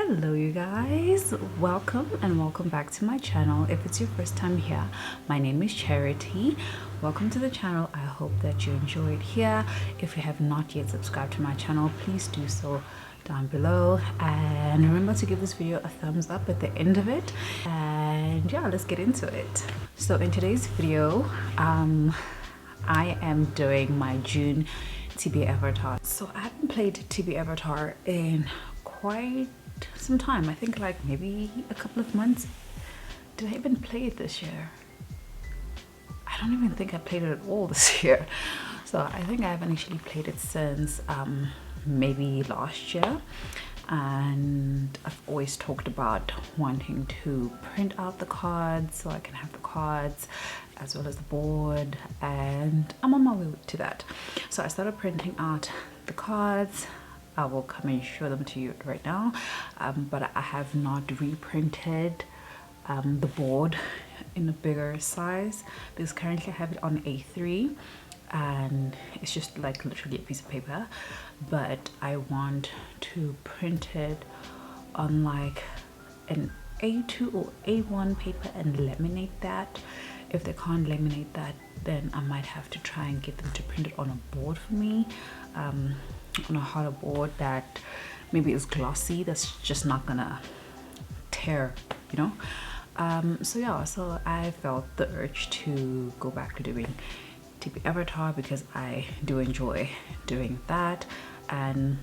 Hello you guys, welcome and welcome back to my channel. If it's your first time here, my name is Charity. Welcome to the channel. I hope that you enjoyed here. If you have not yet subscribed to my channel, please do so down below, and remember to give this video a thumbs up at the end of it. And yeah, let's get into it. So in today's video, I am doing my June TBAVATAR. So I haven't played TBAVATAR in quite some time. I think like maybe a couple of months. Did I even play it this year? I don't even think I played it at all this year. So I think I haven't actually played it since maybe last year. And I've always talked about wanting to print out the cards so I can have the cards as well as the board, and I'm on my way to that. So I started printing out the cards. I will come and show them to you right now, but I have not reprinted the board in a bigger size because currently I have it on A3 and it's just like literally a piece of paper, but I want to print it on like an A2 or A1 paper and laminate that. If they can't laminate that, then I might have to try and get them to print it on a board for me, on a harder board that maybe is glossy, that's just not gonna tear, you know. So yeah, so I felt the urge to go back to doing TBAVATAR because I do enjoy doing that. And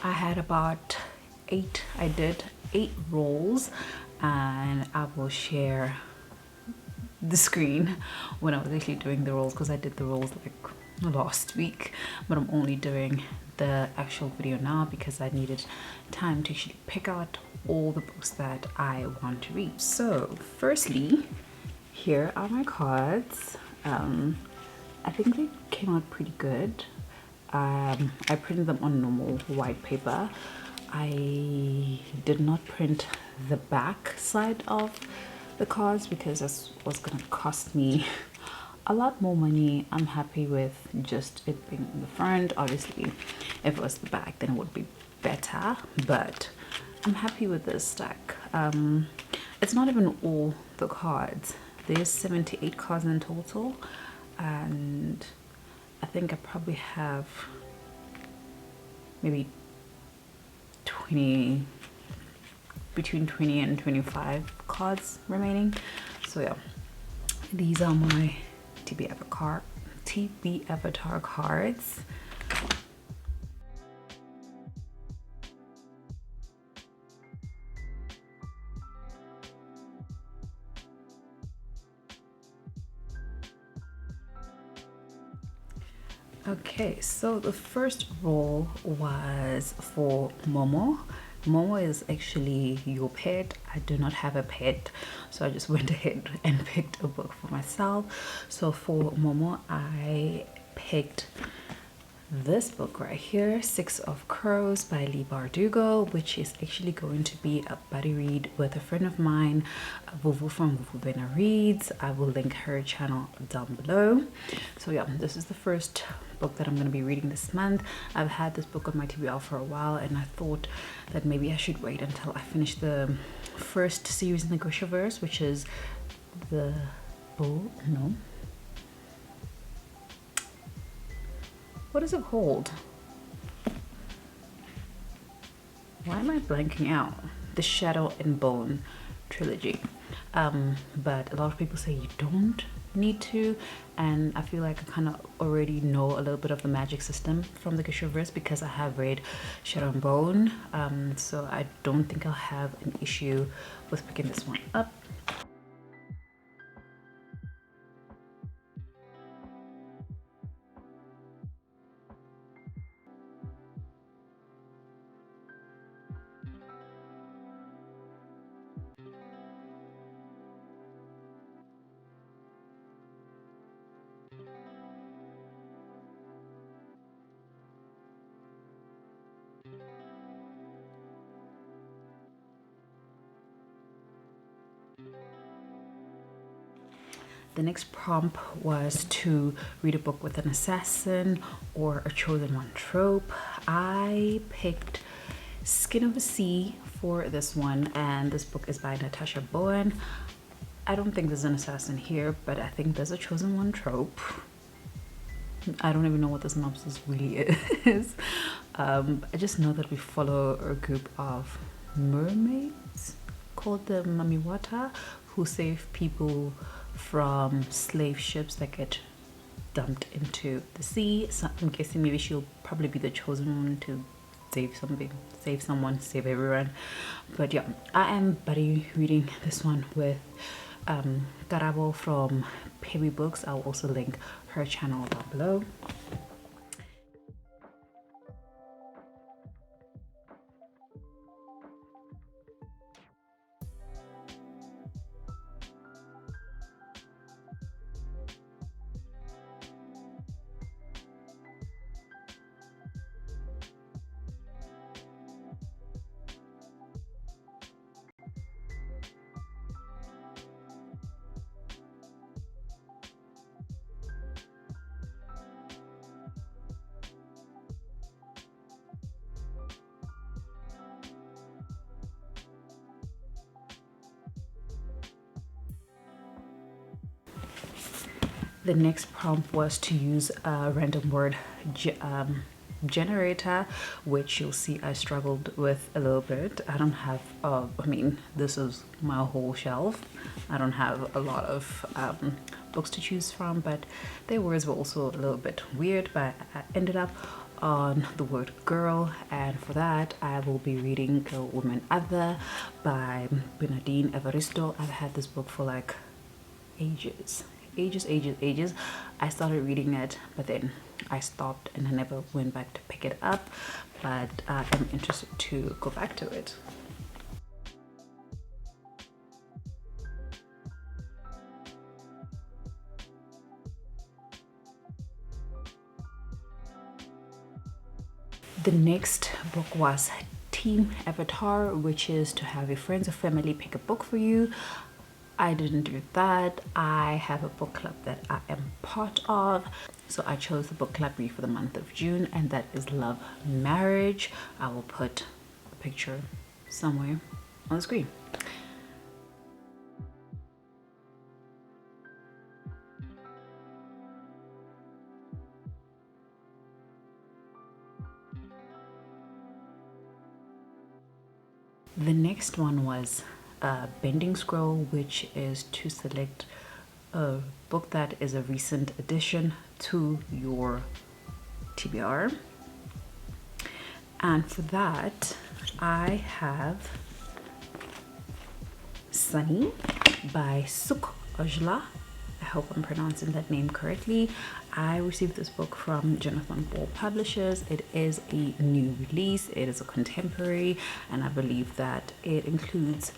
I had about I did 8 rolls, and I will share the screen when I was actually doing the rolls, because I did the rolls like last week, but I'm only doing the actual video now because I needed time to actually pick out all the books that I want to read. So firstly, here are my cards. I think they came out pretty good. I printed them on normal white paper. I did not print the back side of the cards because this was gonna cost me a lot more money. I'm happy with just it being in the front. Obviously if it was the back then it would be better, but I'm happy with this stack. It's not even all the cards. There's 78 cards in total, and I think I probably have maybe between 20 and 25 cards remaining. So yeah, these are my TBAVATAR cards. Okay, so the first roll was for Momo. Momo is actually your pet. I do not have a pet, so I just went ahead and picked a book for myself. So for Momo, I picked this book right here, Six of Crows by Lee Bardugo, which is actually going to be a buddy read with a friend of mine, Vuvu from Vuvu Reads. I will link her channel down below. So yeah, this is the first book that I'm going to be reading this month. I've had this book on my TBR for a while, and I thought that maybe I should wait until I finish the first series in the Grishaverse, which is the what is it called? Why am I blanking out? The Shadow and Bone trilogy. But a lot of people say you don't need to, and I feel like I kind of already know a little bit of the magic system from the Grishaverse because I have read Shadow and Bone, so I don't think I'll have an issue with picking this one up. The next prompt was to read a book with an assassin or a chosen one trope. I picked Skin of the Sea for this one, and this book is by Natasha Bowen. I don't think there's an assassin here, but I think there's a chosen one trope. I don't even know what the synopsis really is. I just know that we follow a group of mermaids called the Mamiwata who save people from slave ships that get dumped into the sea. So I'm guessing maybe she'll probably be the chosen one to save something, save someone, save everyone. But yeah, I am buddy reading this one with Karabo from Pebi Books. I'll also link her channel down below. The next prompt was to use a random word generator, which you'll see I struggled with a little bit. I don't have I mean, this is my whole shelf. I don't have a lot of books to choose from, but their words were also a little bit weird, but I ended up on the word girl, and for that I will be reading Girl, Woman, Other by Bernardine Evaristo. I've had this book for like ages. I started reading it, but then I stopped and I never went back to pick it up, but I'm interested to go back to it. The next book was TBAVATAR, which is to have your friends or family pick a book for you. I didn't do that. I have a book club that I am part of, so I chose the book club read for the month of June, and that is Love Marriage. I will put a picture somewhere on the screen. The next one was Bending Scroll, which is to select a book that is a recent addition to your TBR. And for that, I have Sunny by Suk Ojla. I hope I'm pronouncing that name correctly. I received this book from Jonathan Ball Publishers. It is a new release. It is a contemporary, and I believe that it includes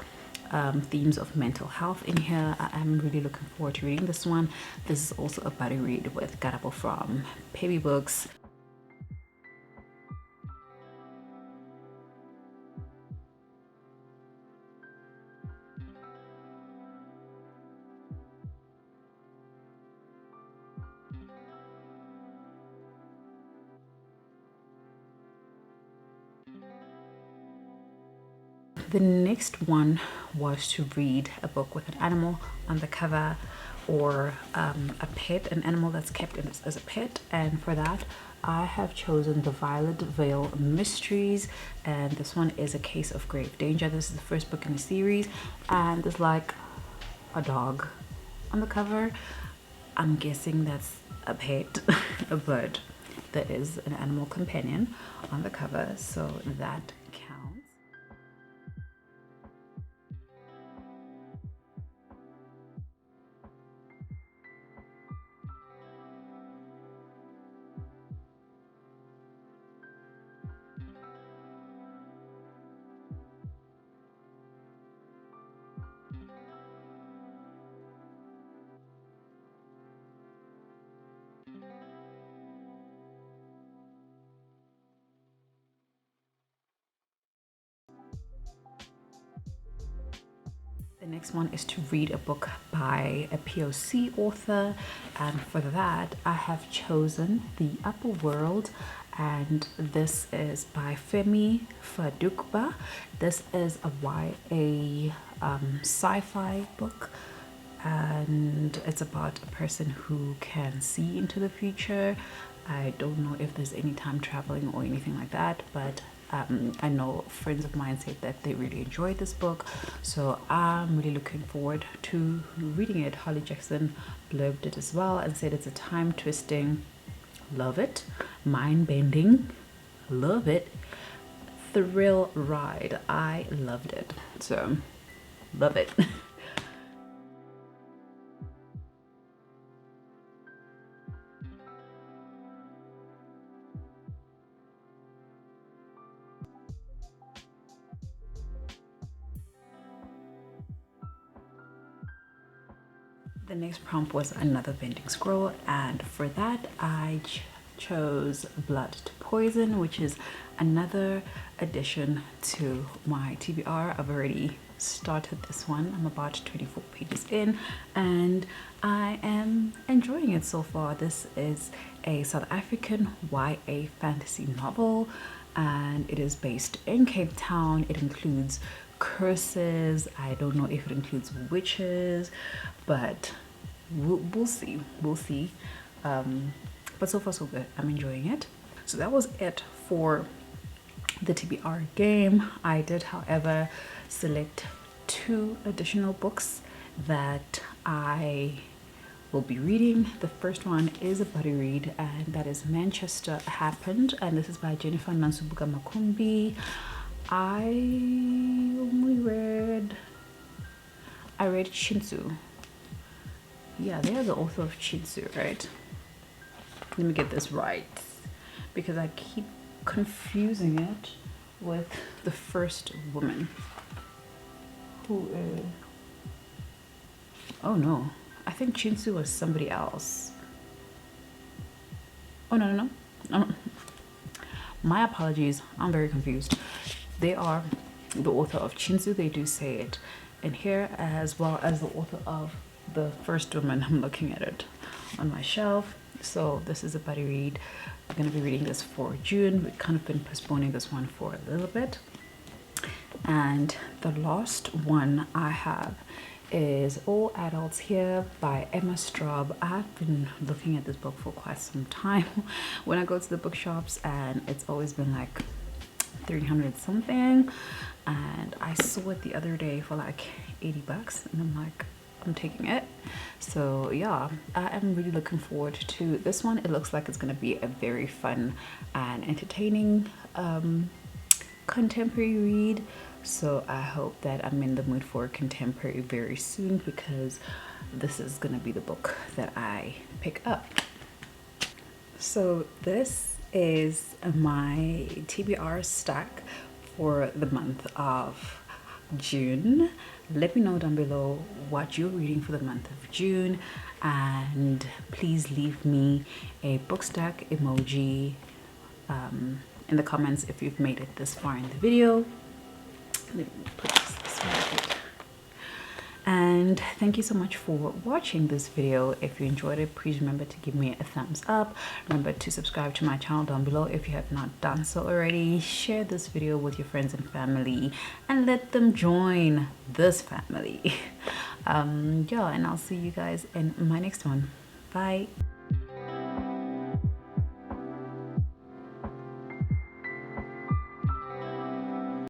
themes of mental health in here. I am really looking forward to reading this one. This is also a buddy read with Karabo from Pebi Books. The next one was to read a book with an animal on the cover, or a pet, an animal that's kept as a pet, and for that I have chosen The Violet Veil Mysteries, and this one is A Case of Grave Danger. This is the first book in the series, and there's like a dog on the cover. I'm guessing that's a pet, but there is an animal companion on the cover, so that counts. The next one is to read a book by a POC author, and for that I have chosen The Upper World, and this is by Femi Fadukba. This is a YA sci-fi book, and it's about a person who can see into the future. I don't know if there's any time traveling or anything like that, but I know friends of mine said that they really enjoyed this book, so I'm really looking forward to reading it. Holly Jackson blurbed it as well and said it's a time twisting, love it, mind bending, love it, thrill ride. I loved it, so love it. The next prompt was another vending scroll, and for that I chose Blood to Poison, which is another addition to my TBR. I've already started this one. I'm about 24 pages in and I am enjoying it so far. This is a South African YA fantasy novel and it is based in Cape Town. It includes curses. I don't know if it includes witches, but we'll see. But so far so good. I'm enjoying it. So that was it for the TBR game. I did, however, select 2 additional books that I will be reading. The first one is a buddy read, and that is Manchester Happened, and this is by Jennifer Nansubuka Makumbi. I read Shinsu. Yeah, they are the author of Shinsu, right? Let me get this right because I keep confusing it with the first woman who is, oh no, I think Shinsu was somebody else. Oh no, my apologies, I'm very confused. They are the author of Shinsu. They do say it in here, as well as the author of the first woman. I'm looking at it on my shelf. So this is a buddy read. I'm going to be reading this for June. We've kind of been postponing this one for a little bit. And the last one I have is All Adults Here by Emma Straub. I've been looking at this book for quite some time when I go to the bookshops, and it's always been like 300 something, and I saw it the other day for like 80 bucks and I'm like, I'm taking it. So yeah, I am really looking forward to this one. It looks like it's going to be a very fun and entertaining contemporary read. So I hope that I'm in the mood for contemporary very soon, because this is going to be the book that I pick up. So this is my TBR stack for the month of June. Let me know down below what you're reading for the month of June, and please leave me a book stack emoji in the comments if you've made it this far in the video. Let me put this right. And thank you so much for watching this video. If you enjoyed it, please remember to give me a thumbs up. Remember to subscribe to my channel down below if you have not done so already. Share this video with your friends and family and let them join this family. Yeah, and I'll see you guys in my next one. Bye.